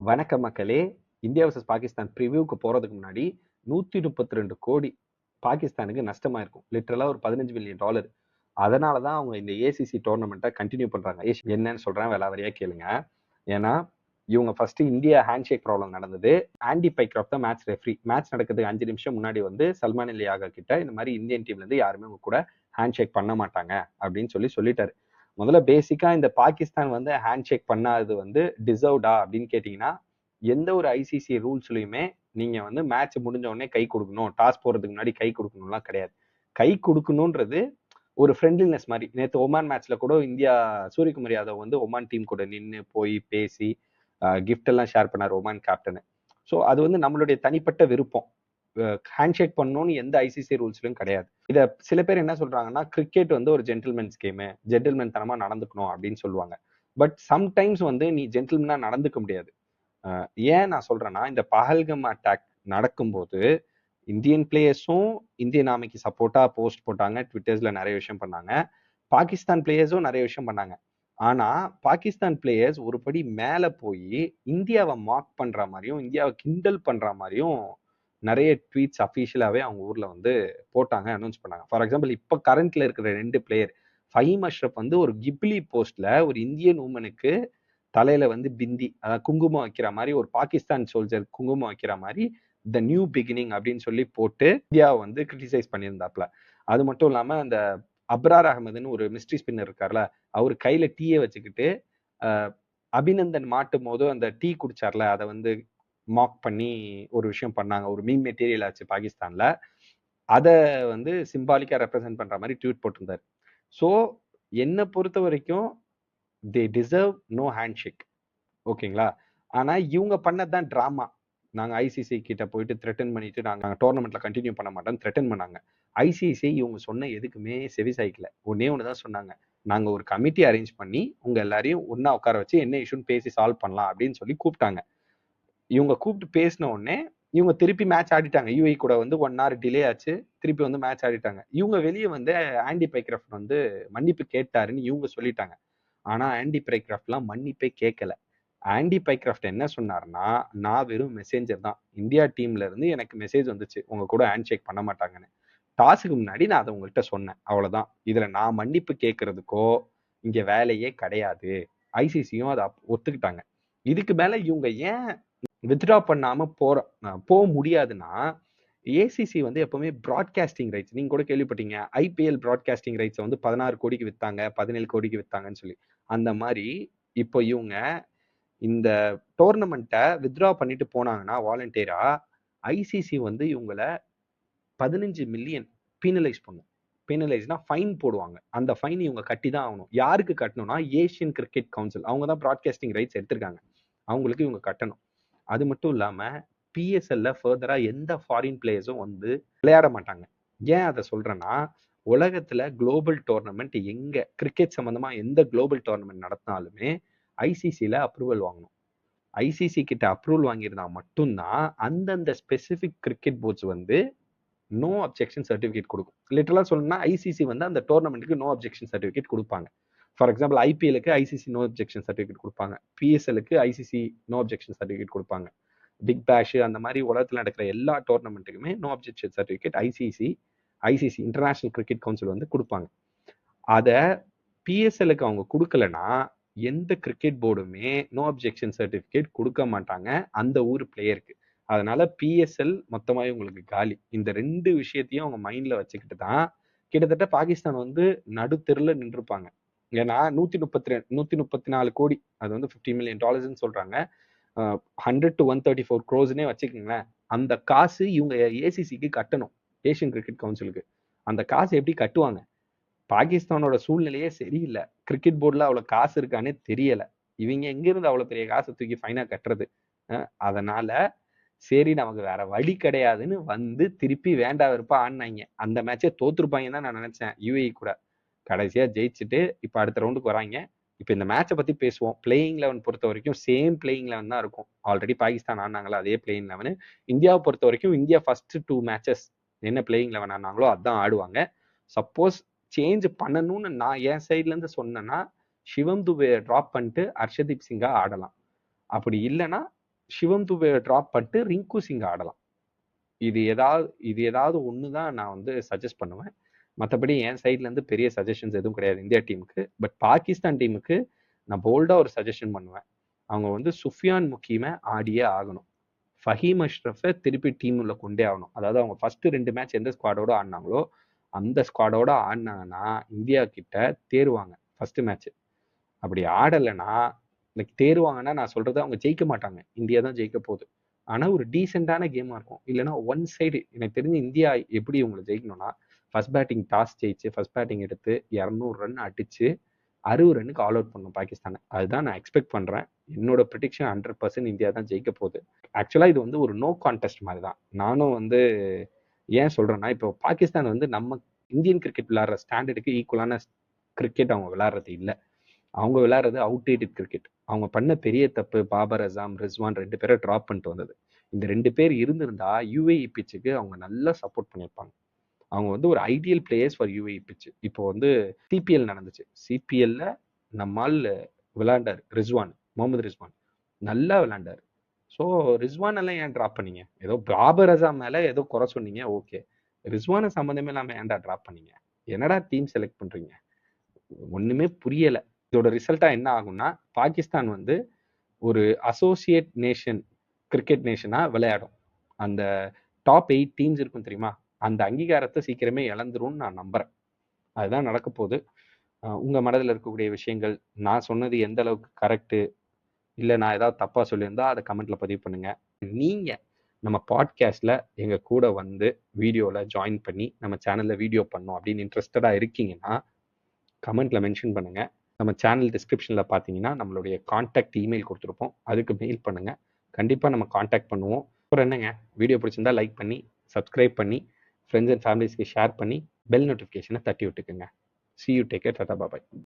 வணக்கம் மக்களே. India vs Pakistan ப்ரிவியூக்கு போறதுக்கு முன்னாடி 132 கோடி பாகிஸ்தானுக்கு நஷ்டமா இருக்கும். லிட்டரலா ஒரு $15 மில்லியன். அதனால தான் அவங்க இந்த ஏசிசி டோர்னமெண்ட்டை கண்டினியூ பண்றாங்க. என்னன்னு சொல்றேன், விலாவரியா கேளுங்க. ஏன்னா இவங்க ஃபர்ஸ்ட் இந்தியா ஹேண்ட்ஷேக் ப்ராப்ளம் நடந்தது. ஆண்டி பைக்ராஃப்ட் தான் மேட்ச் ரெஃப்ரி. மேட்ச் நடக்கிறதுக்கு 5 நிமிஷம் முன்னாடி வந்து சல்மான் அலி யாகா கிட்ட இந்த மாதிரி இந்தியன் டீம்ல இருந்து யாருமே உங்க கூட ஹேண்ட்ஷேக் பண்ண மாட்டாங்க அப்படின்னு சொல்லிட்டாரு. முதல்ல பேசிக்கா இந்த பாகிஸ்தான் வந்து ஹேண்ட்ஷேக் பண்ணாதது வந்து டிசர்வ்டா அப்படின்னு கேட்டீங்கன்னா, எந்த ஒரு ஐசிசி ரூல்ஸ்லயுமே நீங்க வந்து மேட்ச் முடிஞ்ச உடனே கை கொடுக்கணும், டாஸ் போறதுக்கு முன்னாடி கை கொடுக்கணும்லாம் கிடையாது. கை கொடுக்கணும்ன்றது ஒரு ஃப்ரெண்ட்லினஸ் மாதிரி. நேற்று ஒமான் மேட்ச்ல கூட இந்தியா சூரியகுமார் யாதவ் வந்து ஒமான் டீம் கூட நின்று போய் பேசி கிஃப்ட் எல்லாம் ஷேர் பண்ணார் ஒமான் கேப்டனு. ஸோ அது வந்து நம்மளுடைய தனிப்பட்ட விருப்பம். ஹேண்ட்ஷேக் பண்ணணும்னு எந்த ஐசிசி ரூல்ஸ்லயும் கிடையாது. இதை சில பேர் என்ன சொல்றாங்கன்னா, கிரிக்கெட் வந்து ஒரு ஜென்டில்மென்ஸ் கேமு, ஜென்டில்மென் தனமா நடந்துக்கணும் அப்படின்னு சொல்லுவாங்க. பட் சம்டைம்ஸ் வந்து நீ ஜென்டில்மெனா நடந்துக்க முடியாது. ஏன் நான் சொல்றேன்னா, இந்த பஹல்கம் அட்டாக் நடக்கும்போது இந்தியன் பிளேயர்ஸும் இந்தியன் ஆர்மிக்கு சப்போர்ட்டா போஸ்ட் போட்டாங்க, ட்விட்டர்ஸ்ல நிறைய விஷயம் பண்ணாங்க. பாகிஸ்தான் பிளேயர்ஸும் நிறைய விஷயம் பண்ணாங்க. ஆனா பாகிஸ்தான் பிளேயர்ஸ் ஒரு படி மேல போய் இந்தியாவை மார்க் பண்ற மாதிரியும் இந்தியாவை கிண்டல் பண்ற மாதிரியும் நிறைய ட்வீட்ஸ் அஃபீஷியலாவே அவங்க ஊர்ல வந்து போட்டாங்க, அனௌன்ஸ் பண்ணாங்க. ஃபார் எக்ஸாம்பிள், இப்ப கரண்ட்ல இருக்கிற 2 பிளேயர் ஃபஹீம் அஷ்ரப் வந்து ஒரு கிப்லி போஸ்ட்ல ஒரு இந்தியன் உமனுக்கு தலையில வந்து பிந்தி, அதாவது குங்குமம் வைக்கிற மாதிரி, ஒரு பாகிஸ்தான் சோல்ஜர் குங்குமம் வைக்கிற மாதிரி த நியூ பிகினிங் அப்படின்னு சொல்லி போட்டு இந்தியாவை வந்து கிரிட்டிசைஸ் பண்ணியிருந்தாப்ல. அது மட்டும் இல்லாம அந்த அப்ரார் அகமதுன்னு ஒரு மிஸ்ட்ரி ஸ்பின்னர் இருக்கார்ல, அவர் கையில டீயை வச்சுக்கிட்டு அபிநந்தன் மாட்டும் போது அந்த டீ குடிச்சார்ல, அதை வந்து மாக் பண்ணி ஒரு விஷயம் பண்ணாங்க. ஒரு மீம் மெட்டீரியல் ஆச்சு பாகிஸ்தான்ல. அதை வந்து சிம்பாலிக்கா ரெப்ரசென்ட் பண்ற மாதிரி ட்வீட் போட்டிருந்தாரு. ஸோ என்னை பொறுத்த வரைக்கும் தே டிசர்வ் நோ ஹேண்ட்ஷேக். ஓகேங்களா? ஆனா இவங்க பண்ணதான் டிராமா. நாங்க ஐசிசி கிட்ட போயிட்டு த்ரெட்டன் பண்ணிட்டு நாங்க டோர்னமெண்ட்ல கண்டினியூ பண்ண மாட்டோம் த்ரெட்டன் பண்ணாங்க. ஐசிசி இவங்க சொன்ன எதுக்குமே செவி சாய்க்கல. ஒன்னே ஒண்ணுதான் சொன்னாங்க, நாங்க ஒரு கமிட்டி அரேஞ்ச் பண்ணி உங்க எல்லாரையும் ஒன்னா உட்கார வச்சு என்ன இஷ்யூன்னு பேசி சால்வ் பண்ணலாம் அப்படின்னு சொல்லி கூப்பிட்டாங்க. இவங்க கூப்பிட்டு பேசின உடனே இவங்க திருப்பி மேட்ச் ஆடிட்டாங்க. யூஏ கூட வந்து 1 hour டிலே ஆச்சு, திருப்பி வந்து மேட்ச் ஆடிட்டாங்க. இவங்க வெளியே வந்து ஆண்டி பைக்ராஃப்ட் வந்து மன்னிப்பு கேட்டாருன்னு இவங்க சொல்லிட்டாங்க. ஆனா ஆண்டி பைக்ராஃப்ட்லாம் மன்னிப்பே கேட்கல. ஆண்டி பைக்ராஃப்ட் என்ன சொன்னார்னா, நான் வெறும் மெசேஞ்சர் தான். இந்தியா டீம்ல இருந்து எனக்கு மெசேஜ் வந்துச்சு, உங்க கூட ஹேண்ட் ஷேக் பண்ண மாட்டாங்கன்னு. டாஸுக்கு முன்னாடி நான் அதை உங்கள்கிட்ட சொன்னேன், அவ்வளவுதான். இதுல நான் மன்னிப்பு கேட்கறதுக்கோ இங்க வேலையே கிடையாது. ஐசிசியும் அதை ஒத்துக்கிட்டாங்க. இதுக்கு மேல இவங்க ஏன் வித்ட்ரா பண்ணாம போக முடியாதுன்னா, ஏசிசி வந்து எப்பவுமே ப்ராட்காஸ்டிங் ரைட்ஸ், நீங்க கூட கேள்விப்பட்டீங்க, ஐபிஎல் ப்ராட்காஸ்டிங் ரைட்ஸ் வந்து 16 கோடிக்கு வித்தாங்க, 17 கோடிக்கு வித்தாங்கன்னு சொல்லி. அந்த மாதிரி இப்போ இவங்க இந்த டோர்னமெண்ட்டை வித்ட்ரா பண்ணிட்டு போனாங்கன்னா வாலண்டியரா, ஐசிசி வந்து இவங்கள 15 மில்லியன் பீனலைஸ் பண்ணும். பீனலைஸ்னா ஃபைன் போடுவாங்க. அந்த ஃபைன் இவங்க கட்டி தான் ஆகணும். யாருக்கு கட்டணும்னா, ஏசியன் கிரிக்கெட் கவுன்சில். அவங்க தான் ப்ராட்காஸ்டிங் ரைட்ஸ் எடுத்திருக்காங்க. அவங்களுக்கு இவங்க கட்டணும். அது மட்டும் இல்லாம பிஎஸ்எல்ல ஃபர்தரா எந்த ஃபாரின் பிளேயர்ஸும் வந்து விளையாட மாட்டாங்க. ஏன் அதை சொல்றேன்னா, உலகத்துல குளோபல் டோர்னமெண்ட் எங்க கிரிக்கெட் சம்பந்தமா எந்த குளோபல் டோர்னமெண்ட் நடத்தினாலுமே ஐசிசில அப்ரூவல் வாங்கணும். ஐசிசி கிட்ட அப்ரூவல் வாங்கியிருந்தா மட்டும்தான் அந்தந்த ஸ்பெசிபிக் கிரிக்கெட் போர்ட்ஸ் வந்து நோ அப்ஜெக்ஷன் சர்டிஃபிகேட் கொடுக்கும். லிட்டரலா சொல்லணும்னா ஐசிசி வந்து அந்த டோர்னமெண்ட்டுக்கு நோ அப்ஜெக்ஷன் சர்டிஃபிகேட் கொடுப்பாங்க. ஃபார் எக்ஸாம்பிள், ஐபிஎலுக்கு ஐசிசி நோ அப்ஜெக்ஷன் சர்டிஃபிகேட் கொடுப்பாங்க, பிஎஸ்எலுக்கு ஐசிசி நோ அப்ஜெக்ஷன் சர்டிஃபிகேட் கொடுப்பாங்க, பிக் பேஷ் அந்த மாதிரி உலகத்தில் நடக்கிற எல்லா டோர்னமெண்ட்டுக்குமே no objection certificate ICC international cricket council வந்து கொடுப்பாங்க. அதை பிஎஸ்எலுக்கு அவங்க கொடுக்கலன்னா எந்த கிரிக்கெட் போர்டுமே நோ அப்ஜெக்ஷன் சர்டிஃபிகேட் கொடுக்க மாட்டாங்க அந்த ஊர் பிளேயருக்கு. அதனால பிஎஸ்எல் மொத்தமாவே உங்களுக்கு காலி. இந்த 2 விஷயத்தையும் அவங்க மைண்ட்ல வச்சுக்கிட்டு தான் கிட்டத்தட்ட பாகிஸ்தான் வந்து நடுத்தெருல நின்றுப்பாங்க. ஏன்னா 134 கோடி, அது வந்து $50 மில்லியன் சொல்றாங்க. 100 to 134 crores வச்சுக்கோங்களேன். அந்த காசு இவங்க ஏசிசிக்கு கட்டணும், ஏசியன் கிரிக்கெட் கவுன்சிலுக்கு. அந்த காசு எப்படி கட்டுவாங்க? பாகிஸ்தானோட சூழ்நிலையே சரியில்லை. கிரிக்கெட் போர்டுல அவ்வளவு காசு இருக்கானே தெரியல. இவங்க எங்க இருந்து அவ்வளவு பெரிய காசை தூக்கி ஃபைனா கட்டுறது? அதனால சரி, நமக்கு வேற வழி கிடையாதுன்னு வந்து திருப்பி வேண்டா வெறுப்பா ஆடினாங்க. அந்த மேட்சே தோத்துருப்பாங்கன்னு தான் நான் நினைச்சேன் யூஏஇ கூட. கடைசியா ஜெயிச்சுட்டு இப்ப அடுத்த ரவுண்டுக்கு வராங்க. இப்ப இந்த மேட்சை பத்தி பேசுவோம். பிளேயிங் 11 பொறுத்த வரைக்கும் சேம் பிளேயிங் 11 தான் இருக்கும். ஆல்ரெடி பாகிஸ்தான் ஆனாங்களா அதே பிளேயிங் 11. இந்தியாவை பொறுத்த வரைக்கும் இந்தியா ஃபர்ஸ்ட் 2 மேட்சஸ் என்ன பிளேயிங் 11 ஆனாங்களோ அதான் ஆடுவாங்க. சப்போஸ் சேஞ்ச் பண்ணணும்னு நான் என் சைட்ல இருந்து சொன்னேன்னா, சிவம் துபே டிராப் பண்ணிட்டு ஹர்ஷதீப் சிங்கா ஆடலாம். அப்படி இல்லைன்னா சிவம் துபே ட்ராப் பண்ணிட்டு ரிங்கு சிங் ஆடலாம். இது ஏதாவது ஒன்று தான் நான் வந்து சஜஸ்ட் பண்ணுவேன். மற்றபடி என் சைட்லேருந்து பெரிய சஜஷன்ஸ் எதுவும் கிடையாது இந்தியா டீமுக்கு. பட் பாகிஸ்தான் டீமுக்கு நான் போல்டாக ஒரு சஜஷன் பண்ணுவேன். அவங்க வந்து சுஃபியான் முக்கியமே ஆடியே ஆகணும். ஃபஹீம் அஷ்ரஃபை திருப்பி டீமுள்ள கொண்டே ஆகணும். அதாவது அவங்க ஃபர்ஸ்ட் 2 மேட்ச் எந்த ஸ்குவாடோட ஆடினாங்களோ அந்த ஸ்குவாடோட ஆடினாங்கன்னா இந்தியா கிட்ட தேருவாங்க ஃபர்ஸ்ட் மேட்ச். அப்படி ஆடலைன்னா லைக் தேருவாங்கன்னா நான் சொல்றது அவங்க ஜெயிக்க மாட்டாங்க. இந்தியா தான் ஜெயிக்க போகுது. ஆனால் ஒரு டீசெண்டான கேமாக இருக்கும். இல்லைன்னா ஒன் சைடு எனக்கு தெரிஞ்சு இந்தியா எப்படி உங்களை ஜெயிக்கணும்னா ஃபர்ஸ்ட் பேட்டிங் டாஸ் ஜெயிச்சு ஃபர்ஸ்ட் பேட்டிங் எடுத்து 200 ரன் அடிச்சு 60 ரன்னுக்கு ஆல் அவுட் பண்ணும் பாகிஸ்தானை. அதுதான் நான் எக்ஸ்பெக்ட் பண்ணுறேன். என்னோட ப்ரிடிக்ஷன் 100% இந்தியா தான் ஜெயிக்க போகுது. ஆக்சுவலாக இது வந்து ஒரு நோ கான்டெஸ்ட் மாதிரி தான். நானும் வந்து ஏன் சொல்கிறேன்னா இப்போ பாகிஸ்தான் வந்து நம்ம இந்தியன் கிரிக்கெட் விளையாடுற ஸ்டாண்டர்டுக்கு ஈக்குவலான கிரிக்கெட் அவங்க விளையாடுறது இல்லை. அவங்க விளையாடுறது அவுட்டேட்டட் கிரிக்கெட். அவங்க பண்ண பெரிய தப்பு பாபர் அசாம் ரிஸ்வான் 2 பேரை ட்ராப் பண்ணிட்டு வந்தது. இந்த 2 பேர் இருந்திருந்தா யுஏஇ பிச்சுக்கு அவங்க நல்லா சப்போர்ட் பண்ணியிருப்பாங்க. அவங்க வந்து ஒரு ஐடியல் பிளேயர்ஸ் ஃபார் யுஏஇ பிச்சு. இப்போ வந்து சிபிஎல் நடந்துச்சு. சிபிஎல்ல நம்மால் விளையாண்டார் ரிஸ்வான், முகமது ரிஸ்வான் நல்லா விளையாண்டார். ஸோ ரிஸ்வான் எல்லாம் ஏன் ட்ராப் பண்ணீங்க? ஏதோ பாபர் அசாம் மேல ஏதோ குறை சொன்னீங்க, ஓகே. ரிஸ்வானை சம்மந்தமே இல்லாம ஏன்டா ட்ராப் பண்ணீங்க? என்னடா டீம் செலக்ட் பண்றீங்க? ஒண்ணுமே புரியல. இதோட ரிசல்ட்டா என்ன ஆகும்னா பாகிஸ்தான் வந்து ஒரு அசோசியேட் நேஷன் கிரிக்கெட் நேஷனா விளையாடும். அந்த டாப் 8 டீம்ஸ் இருக்கும் தெரியுமா, அந்த அங்கீகாரத்தை சீக்கிரமே இழந்துரும்னு நான் நம்புறேன். அதுதான் நடக்க போகுது. உங்க மனதில் இருக்கக்கூடிய விஷயங்கள், நான் சொன்னது எந்த அளவுக்கு கரெக்டு இல்லை நான் ஏதாவது தப்பா சொல்லியிருந்தா அதை கமெண்ட்ல பதிவு பண்ணுங்க. நீங்க நம்ம பாட்காஸ்ட்ல எங்க கூட வந்து வீடியோல ஜாயின் பண்ணி நம்ம சேனல்ல வீடியோ பண்ணோம் அப்படின்னு இன்ட்ரெஸ்டடா இருக்கீங்கன்னா கமெண்ட்ல மென்ஷன் பண்ணுங்க. நம்ம சேனல் டிஸ்கிரிப்ஷன்ல பார்த்தீங்கன்னா நம்மளுடைய கான்டாக்ட் இமெயில் கொடுத்துருப்போம். அதுக்கு மெயில் பண்ணுங்க. கண்டிப்பாக நம்ம கான்டாக்ட் பண்ணுவோம். அப்புறம் என்னங்க, வீடியோ பிடிச்சிருந்தா லைக் பண்ணி சப்ஸ்கிரைப் பண்ணி ஃப்ரெண்ட்ஸ் அண்ட் ஃபேமிலிஸ்க்கு ஷேர் பண்ணி பெல் நோட்டிஃபிகேஷனை தட்டி விட்டுக்குங்க. See you, take care, tata, bye bye.